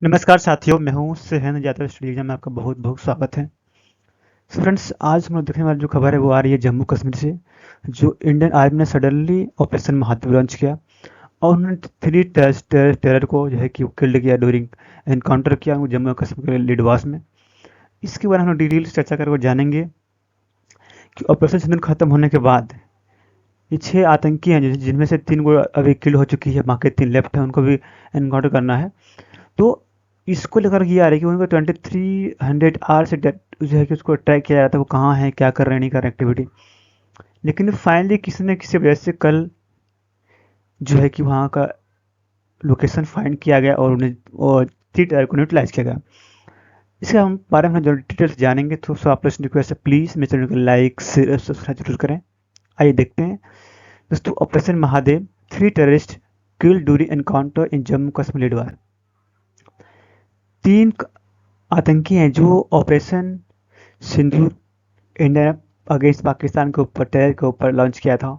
नमस्कार साथियों, मैं हूँ सेहन यादव स्टूडियो में आपका बहुत बहुत स्वागत है। फ्रेंड्स, आज हम लोग देखने वाली जो खबर है वो आ रही है जम्मू कश्मीर से। जो इंडियन आर्मी ने सडनली ऑपरेशन महादेव लॉन्च किया और उन्होंने थ्री टेरर को जो है कि किल्ड किया ड्यूरिंग एनकाउंटर किया जम्मू कश्मीर के लिडवास में। इसके बारे में हम लोग डिटेल चर्चा करके जानेंगे कि ऑपरेशन सिंदूर खत्म होने के बाद ये 6 आतंकी हैं जिनमें से 3 को अभी किल हो चुकी है, बाकी 3 लेफ्ट हैं, उनको भी एनकाउंटर करना है। तो इसको लेकर ये आ रही है कि उनको 2300 आवर से जो है कि उसको ट्रैक किया जाता है, वो कहाँ है, क्या कर रहे हैं, नहीं कर रहे एक्टिविटी। लेकिन फाइनली किसी न किसी वजह से कल जो है कि वहाँ का लोकेशन फाइंड किया गया और उन्हें और 3 टायर को न्यूट्रलाइज किया गया। इसके हम बारे में जो डिटेल्स जानेंगे, तो आप लोग रिक्वेस्ट है प्लीज़ मेरे चैनल को लाइक शेयर सब्सक्राइब जरूर करें। आइए देखते हैं दोस्तों। Operation Mahadev, 3 terrorist killed during encounter in Jammu Kashmir Lidwar. 3 आतंकी हैं जो operation Sindoor India against Pakistan के ऊपर टेरर के ऊपर लॉन्च किया था,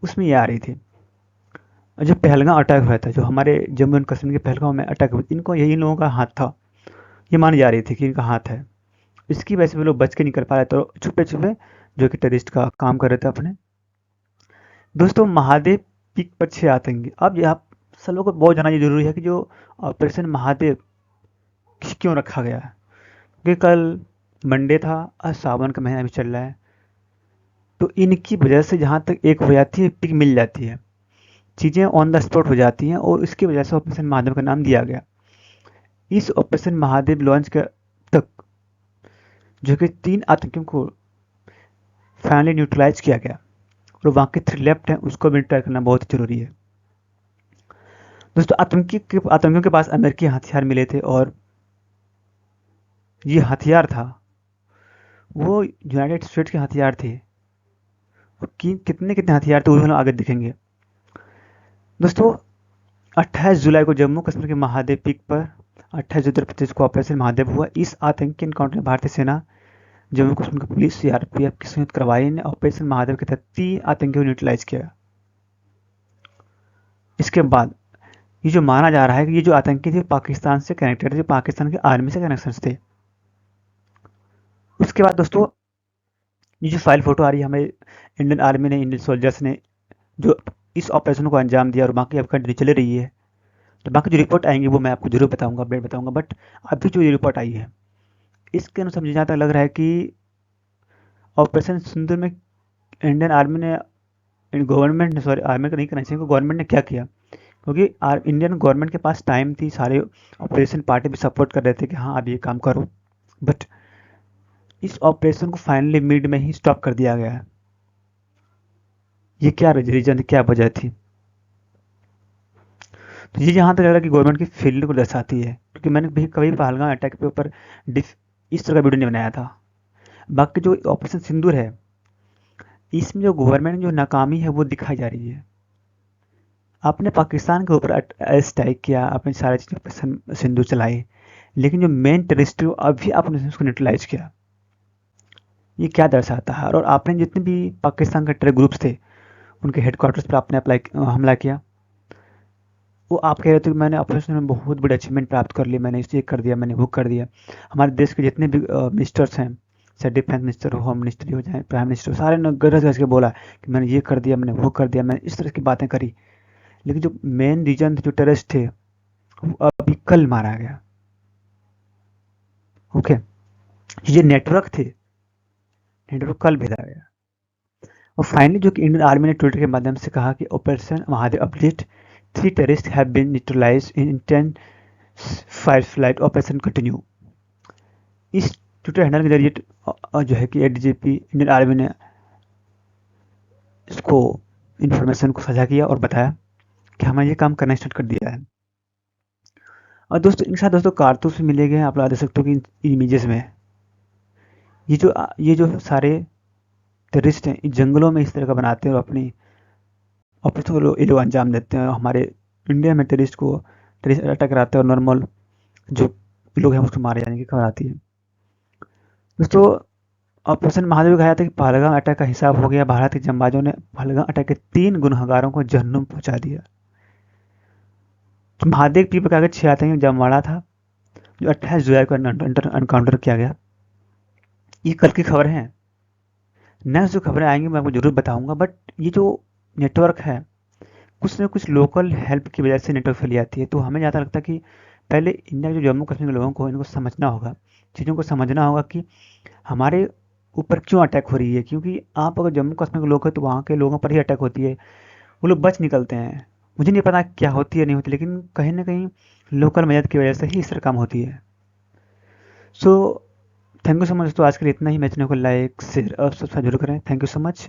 उसमें ये आ रही थी। और जो पहलगाम अटैक हुआ था, जो हमारे जम्मू एंड कश्मीर के पहलगाम में अटैक हुआ, इनको यही लोगों का हाथ था। ये मानी जा रही थी कि इनका हाथ है। इसकी वजह से वो लोग बच के निकल पा रहे, तो छुपे छुपे जो कि टेररिस्ट का काम कर रहे थे अपने। दोस्तों, महादेव पीक पर 6 आतंकी। अब ये आप सब लोगों को बहुत जानना ये जरूरी है कि जो ऑपरेशन महादेव क्यों रखा गया है, क्योंकि कल मंडे था और सावन का महीना भी चल रहा है। तो इनकी वजह से जहाँ तक एक हो जाती है, पिक मिल जाती है, चीज़ें ऑन द स्पॉट हो जाती हैं और इसकी वजह से ऑपरेशन महादेव का नाम दिया गया। इस ऑपरेशन महादेव लॉन्च के तक जो कि 3 आतंकियों को फाइनली न्यूट्रलाइज किया गया और बाकी 3 लेफ्ट हैं, उसको भी ट्राई करना बहुत जरूरी है। दोस्तों, आतंकियों के पास अमेरिकी हथियार मिले थे और ये हथियार था वो यूनाइटेड स्टेट्स के हथियार थे। और कितने कितने हथियार थे वो हम आगे दिखेंगे। दोस्तों, 28 जुलाई को जम्मू कश्मीर के महादेव पीक पर 28 उत्तर प्रदेश को ऑपरेशन महादेव हुआ। इस आतंकी एनकाउंटर में भारतीय सेना, जम्मू कश्मीर की पुलिस, सीआरपीएफ की संयुक्त कार्रवाई ने ऑपरेशन महादेव के तहत 3 आतंकियों को न्यूट्रलाइज किया। इसके बाद ये जो माना जा रहा है कि ये जो आतंकी थे पाकिस्तान से कनेक्टेड थे, पाकिस्तान की आर्मी से कनेक्शन थे। उसके बाद दोस्तों, ये जो फाइल फोटो आ रही है, हमें इंडियन आर्मी ने, इंडियन सोल्जर्स ने जो इस ऑपरेशन को अंजाम दिया और बाकी अब कंटिन्यू चल रही है। तो बाकी जो रिपोर्ट आएंगे वो मैं आपको जरूर बताऊंगा, अपडेट बताऊंगा। बट अभी जो ये रिपोर्ट आई है, इसके अनुसार मुझे जहाँ तक लग रहा है कि ऑपरेशन सिंदूर में इंडियन आर्मी ने, गवर्नमेंट ने, सॉरी आर्मी का नहीं करना चाहिए, गवर्नमेंट ने क्या किया, क्योंकि इंडियन गवर्नमेंट के पास टाइम थी, सारे ऑपरेशन पार्टी भी सपोर्ट कर रहे थे कि हाँ अब ये काम करो। बट इस ऑपरेशन को फाइनली मिड में ही स्टॉप कर दिया गया है। ये क्या रीजन, क्या वजह थी? तो ये जहाँ तक लग रहा है कि गवर्नमेंट की फेलियर को दर्शाती है, क्योंकि मैंने भी कभी पहलगाम अटैक के ऊपर इस तरह का वीडियो नहीं बनाया था। बाकी जो ऑपरेशन सिंदूर है, इसमें जो गवर्नमेंट जो नाकामी है वो दिखाई जा रही है। आपने पाकिस्तान के ऊपर स्ट्राइक किया, आपने सारे चीज़ ऑपरेशन सिंदूर चलाई, लेकिन जो मेन टेररिस्ट अभी आपने उसको न्यूट्रलाइज किया। ये क्या दर्शाता है? और आपने जितने भी पाकिस्तान के टेरर ग्रुप्स थे, उनके हेडक्वार्टर्स पर आपने हमला किया। वो आप कह रहे थे कि मैंने ऑपरेशन में बहुत बड़ी अचीवमेंट प्राप्त कर ली, मैंने इसे कर दिया, मैंने वो कर दिया। हमारे देश के जितने भी मिनिस्टर्स हैं, चाहे डिफेंस मिनिस्टर हो, होम मिनिस्टर हो, चाहे प्राइम मिनिस्टर हो, सारे ने गरज गरज के बोला कि मैंने ये कर दिया, मैंने वो कर दिया, मैंने इस तरह की बातें करी। लेकिन जो मेन रीजन थे, जो टेररिस्ट थे, वो अभी कल मारा गया। ओके, ये नेटवर्क थे, नेटवर्क कल भेजा गया। और फाइनली जो कि इंडियन आर्मी ने ट्विटर के माध्यम से कहा कि operation Mahadev update, 3 terrorist have been neutralised in intense fire fight operation continue. इस ट्विटर हैंडल के जरिए जो है कि एडीजीपी इंडियन आर्मी ने इसको इन्फॉर्मेशन को साझा किया और बताया कि हमें ये काम करना स्टार्ट कर दिया है। और दोस्तों, इनके साथ दोस्तों कारतूस भी मिले गए हैं, आप लोग देख सकते हो कि इमेजेस में ये जो सारे टेररिस्ट हैं, इस जंगलों में इस तरह का बनाते हैं और अपनी ऑपरेशन को ये लोग अंजाम देते हैं। हमारे इंडिया में टेररिस्ट अटैक कराते हैं और नॉर्मल जो लोग हैं उसको मारे जाने की खबर आती है। दोस्तों, ऑपरेशन महादेव कहा जाता है कि पहलगाम अटैक का हिसाब हो गया। भारत के जंबाजों ने पहलगाम अटैक के 3 गुनहगारों को जहन्नुम पहुंचा दिया। महादेव पीर के आगे 6 आतंकी जमवाड़ा था, जो 28 जुलाई को एनकाउंटर किया गया। ये कल की खबर है। नेक्स्ट जो खबरें आएंगी मैं आपको जरूर बताऊंगा, बट ये जो नेटवर्क है, कुछ ना कुछ लोकल हेल्प की वजह से नेटवर्क फैली जाती है। तो हमें ज़्यादा लगता है कि पहले इंडिया के जो जम्मू कश्मीर के लोगों को इनको समझना होगा, चीज़ों को समझना होगा कि हमारे ऊपर क्यों अटैक हो रही है। क्योंकि आप अगर जम्मू कश्मीर के लोग हैं तो वहाँ के लोगों पर ही अटैक होती है, वो लोग बच निकलते हैं। मुझे नहीं पता क्या होती है नहीं होती, लेकिन कहीं ना कहीं लोकल मदद की वजह से ही इस तरह काम होती है। So thank you so much. तो आज के लिए इतना ही। मैं चैनल को लाइक शेयर और सब्सक्राइब जरूर करें। Thank you so much.